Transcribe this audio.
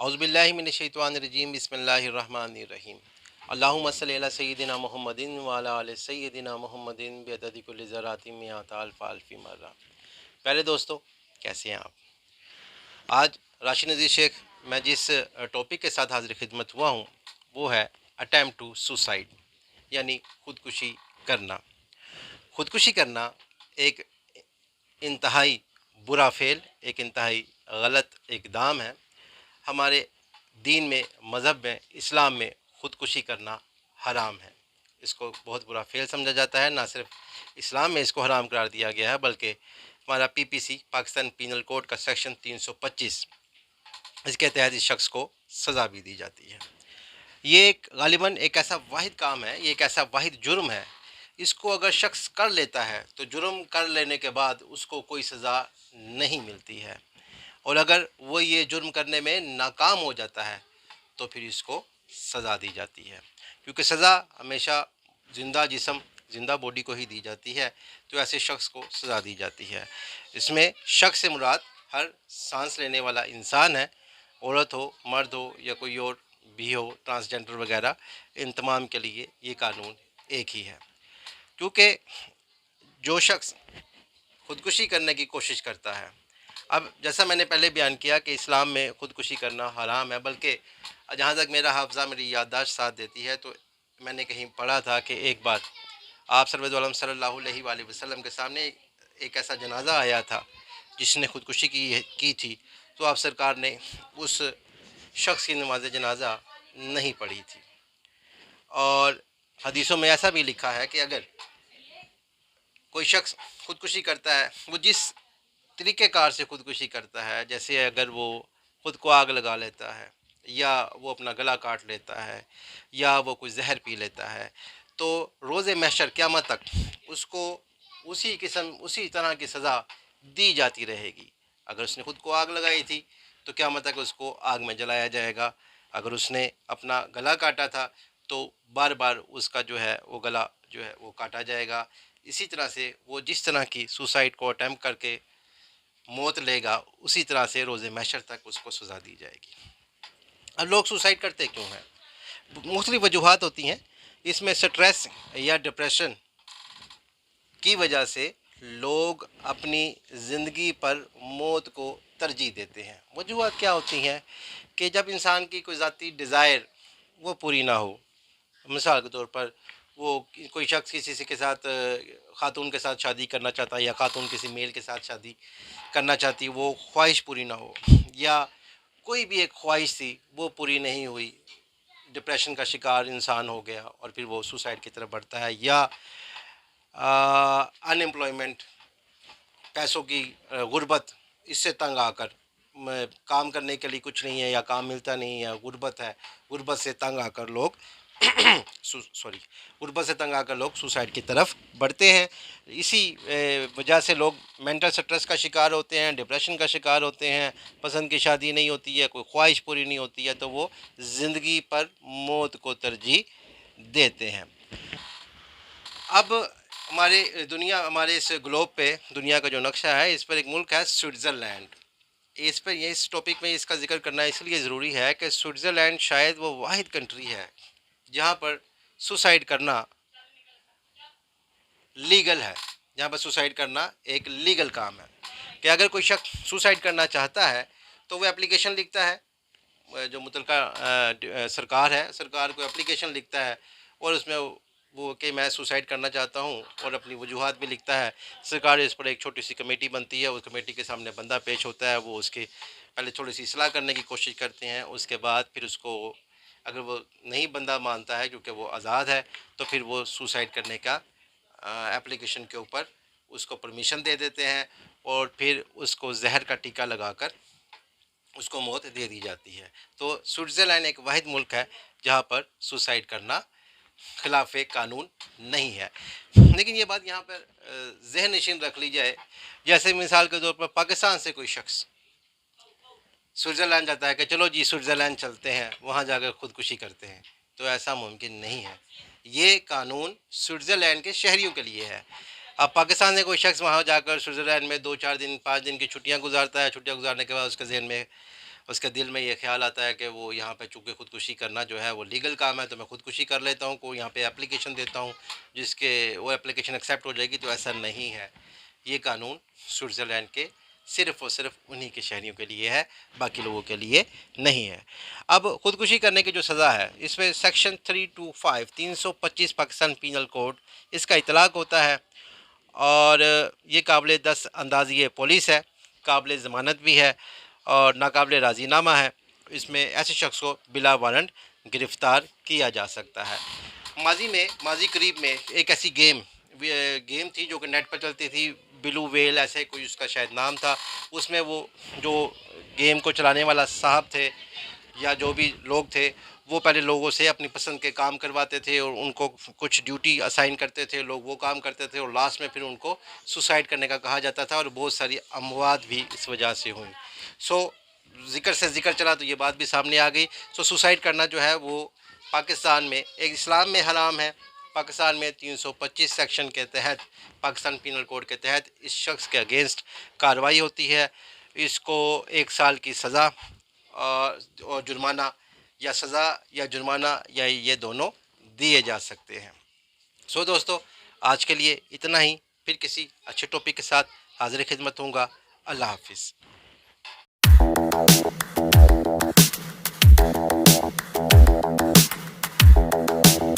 اعوذ باللہ من الشیطان الرجیم بسم اللہ الرحمن الرحیم اللہم صلی علی سیدنا محمد وعلی آل سیدنا محمد بعدد کل ذرات مئات الف الف مرہ۔ پہلے دوستو، کیسے ہیں آپ؟ آج راشد نذیر شیخ میں جس ٹاپک کے ساتھ حاضر خدمت ہوا ہوں وہ ہے اٹیمپٹ ٹو سوسائڈ، یعنی خودکشی کرنا۔ خودکشی کرنا ایک انتہائی برا فعل، ایک انتہائی غلط اقدام ہے۔ ہمارے دین میں، مذہب میں، اسلام میں خودکشی کرنا حرام ہے۔ اس کو بہت برا فعل سمجھا جاتا ہے۔ نہ صرف اسلام میں اس کو حرام قرار دیا گیا ہے، بلکہ ہمارا پی پی سی پاکستان پینل کوڈ کا سیکشن 325 اس کے تحت اس شخص کو سزا بھی دی جاتی ہے۔ یہ غالباً ایک ایسا واحد کام ہے، یہ ایک ایسا واحد جرم ہے، اس کو اگر شخص کر لیتا ہے تو جرم کر لینے کے بعد اس کو کوئی سزا نہیں ملتی ہے، اور اگر وہ یہ جرم کرنے میں ناکام ہو جاتا ہے تو پھر اس کو سزا دی جاتی ہے، کیونکہ سزا ہمیشہ زندہ جسم، زندہ باڈی کو ہی دی جاتی ہے، تو ایسے شخص کو سزا دی جاتی ہے۔ اس میں شخص سے مراد ہر سانس لینے والا انسان ہے، عورت ہو، مرد ہو، یا کوئی اور بھی ہو، ٹرانسجنڈر وغیرہ، ان تمام کے لیے یہ قانون ایک ہی ہے۔ کیونکہ جو شخص خودکشی کرنے کی کوشش کرتا ہے، اب جیسا میں نے پہلے بیان کیا کہ اسلام میں خودکشی کرنا حرام ہے، بلکہ جہاں تک میرا حافظہ، میری یادداشت ساتھ دیتی ہے، تو میں نے کہیں پڑھا تھا کہ ایک بار آپ سرور عالم صلی اللہ علیہ وآلہ وسلم کے سامنے ایک ایسا جنازہ آیا تھا جس نے خودکشی کی تھی، تو آپ سرکار نے اس شخص کی نماز جنازہ نہیں پڑھی تھی۔ اور حدیثوں میں ایسا بھی لکھا ہے کہ اگر کوئی شخص خودکشی کرتا ہے، وہ جس طریقہ کار سے خودکشی کرتا ہے، جیسے اگر وہ خود کو آگ لگا لیتا ہے، یا وہ اپنا گلا کاٹ لیتا ہے، یا وہ کوئی زہر پی لیتا ہے، تو روز محشر قیامت تک اس کو اسی طرح کی سزا دی جاتی رہے گی۔ اگر اس نے خود کو آگ لگائی تھی تو قیامت تک اس کو آگ میں جلایا جائے گا۔ اگر اس نے اپنا گلا کاٹا تھا تو بار بار اس کا جو ہے وہ گلا جو ہے وہ کاٹا جائے گا۔ اسی طرح سے وہ جس طرح کی سوسائڈ کو اٹیمپٹ کر کے موت لے گا، اسی طرح سے روز محشر تک اس کو سزا دی جائے گی۔ اب لوگ سوسائڈ کرتے کیوں ہیں؟ مختلف وجوہات ہوتی ہیں۔ اس میں سٹریس یا ڈپریشن کی وجہ سے لوگ اپنی زندگی پر موت کو ترجیح دیتے ہیں۔ وجوہات کیا ہوتی ہیں؟ کہ جب انسان کی کوئی ذاتی ڈیزائر وہ پوری نہ ہو، مثال کے طور پر وہ کوئی شخص کسی سے کے ساتھ خاتون کے ساتھ شادی کرنا چاہتا ہے، یا خاتون کسی میل کے ساتھ شادی کرنا چاہتی، وہ خواہش پوری نہ ہو، یا کوئی بھی ایک خواہش تھی وہ پوری نہیں ہوئی، ڈپریشن کا شکار انسان ہو گیا اور پھر وہ سوسائڈ کی طرف بڑھتا ہے، یا ان امپلائمنٹ، پیسوں کی غربت، اس سے تنگ آ کر کام کرنے کے لیے کچھ نہیں ہے، یا کام ملتا نہیں ہے، یا غربت ہے، غربت سے تنگ آ کر لوگ غربت سے تنگ آ کر لوگ سوسائڈ کی طرف بڑھتے ہیں۔ اسی وجہ سے لوگ مینٹل سٹریس کا شکار ہوتے ہیں، ڈپریشن کا شکار ہوتے ہیں، پسند کی شادی نہیں ہوتی ہے، کوئی خواہش پوری نہیں ہوتی ہے، تو وہ زندگی پر موت کو ترجیح دیتے ہیں۔ اب ہمارے اس گلوب پہ دنیا کا جو نقشہ ہے، اس پر ایک ملک ہے سوئٹزرلینڈ۔ اس ٹاپک میں اس کا ذکر کرنا اس لیے ضروری ہے کہ سوئٹزرلینڈ شاید وہ واحد کنٹری ہے جہاں پر سوسائڈ کرنا لیگل ہے، جہاں پر سوسائڈ کرنا ایک لیگل کام ہے، کہ اگر کوئی شخص سوسائڈ کرنا چاہتا ہے تو وہ اپلیکیشن لکھتا ہے، جو متعلقہ سرکار کو اپلیکیشن لکھتا ہے، اور اس میں وہ کہ میں سوسائڈ کرنا چاہتا ہوں، اور اپنی وجوہات بھی لکھتا ہے۔ سرکار اس پر ایک چھوٹی سی کمیٹی بنتی ہے، اس کمیٹی کے سامنے بندہ پیش ہوتا ہے، وہ اس کے پہلے تھوڑی سی اصلاح کرنے کی کوشش کرتے ہیں، اس کے بعد پھر اس کو اگر وہ نہیں بندہ مانتا ہے کیونکہ وہ آزاد ہے، تو پھر وہ سوسائڈ کرنے کا اپلیکیشن کے اوپر اس کو پرمیشن دے دیتے ہیں، اور پھر اس کو زہر کا ٹیکہ لگا کر اس کو موت دے دی جاتی ہے۔ تو سوئٹزرلینڈ ایک واحد ملک ہے جہاں پر سوسائڈ کرنا خلاف قانون نہیں ہے۔ لیکن یہ بات یہاں پر ذہن نشین رکھ لی جائے، جیسے مثال کے طور پر پاکستان سے کوئی شخص سوئٹزرلینڈ جاتا ہے کہ چلو جی سوئٹزرلینڈ چلتے ہیں، وہاں جا کر خودکشی کرتے ہیں، تو ایسا ممکن نہیں ہے۔ یہ قانون سوئٹزرلینڈ کے شہریوں کے لیے ہے۔ اب پاکستان سے کوئی شخص وہاں جا کر سوئٹزرلینڈ میں 2 4 دن 5 دن کی چھٹیاں گزارتا ہے، چھٹیاں گزارنے کے بعد اس کے ذہن میں اس کے دل میں یہ خیال آتا ہے کہ وہ یہاں پہ چونکہ خودکشی کرنا جو ہے وہ لیگل کام ہے تو میں خودکشی کر لیتا ہوں، کوئی یہاں پہ اپلیکیشن دیتا ہوں جس کے وہ اپلیکیشن ایکسیپٹ ہو جائے گی، تو ایسا نہیں ہے۔ یہ قانون سوئٹزرلینڈ کے صرف اور صرف انہی کے شہریوں کے لیے ہے، باقی لوگوں کے لیے نہیں ہے۔ اب خودکشی کرنے کی جو سزا ہے اس میں سیکشن 325 325 پاکستان پینل کوڈ اس کا اطلاق ہوتا ہے، اور یہ قابل دست اندازی پولیس ہے، قابل ضمانت بھی ہے اور ناقابل راضی نامہ ہے۔ اس میں ایسے شخص کو بلا وارنٹ گرفتار کیا جا سکتا ہے۔ ماضی قریب میں ایک ایسی گیم تھی جو کہ نیٹ پر چلتی تھی، بلو ویل ایسے کوئی اس کا شاید نام تھا۔ اس میں وہ جو گیم کو چلانے والا صاحب تھے یا جو بھی لوگ تھے وہ پہلے لوگوں سے اپنی پسند کے کام کرواتے تھے اور ان کو کچھ ڈیوٹی اسائن کرتے تھے، لوگ وہ کام کرتے تھے اور لاسٹ میں پھر ان کو سوسائڈ کرنے کا کہا جاتا تھا، اور بہت ساری اموات بھی اس وجہ سے ہوئیں۔ ذکر سے ذکر چلا تو یہ بات بھی سامنے آ گئی۔ سوسائڈ کرنا جو ہے وہ پاکستان میں ایک اسلام میں حرام ہے۔ پاکستان میں 325 سیکشن کے تحت، پاکستان پینل کوڈ کے تحت اس شخص کے اگینسٹ کارروائی ہوتی ہے۔ اس کو 1 سال کی سزا اور جرمانہ، یا سزا یا جرمانہ یا یہ دونوں دیے جا سکتے ہیں۔ دوستو، آج کے لیے اتنا ہی، پھر کسی اچھے ٹاپک کے ساتھ حاضر خدمت ہوں گا۔ اللہ حافظ۔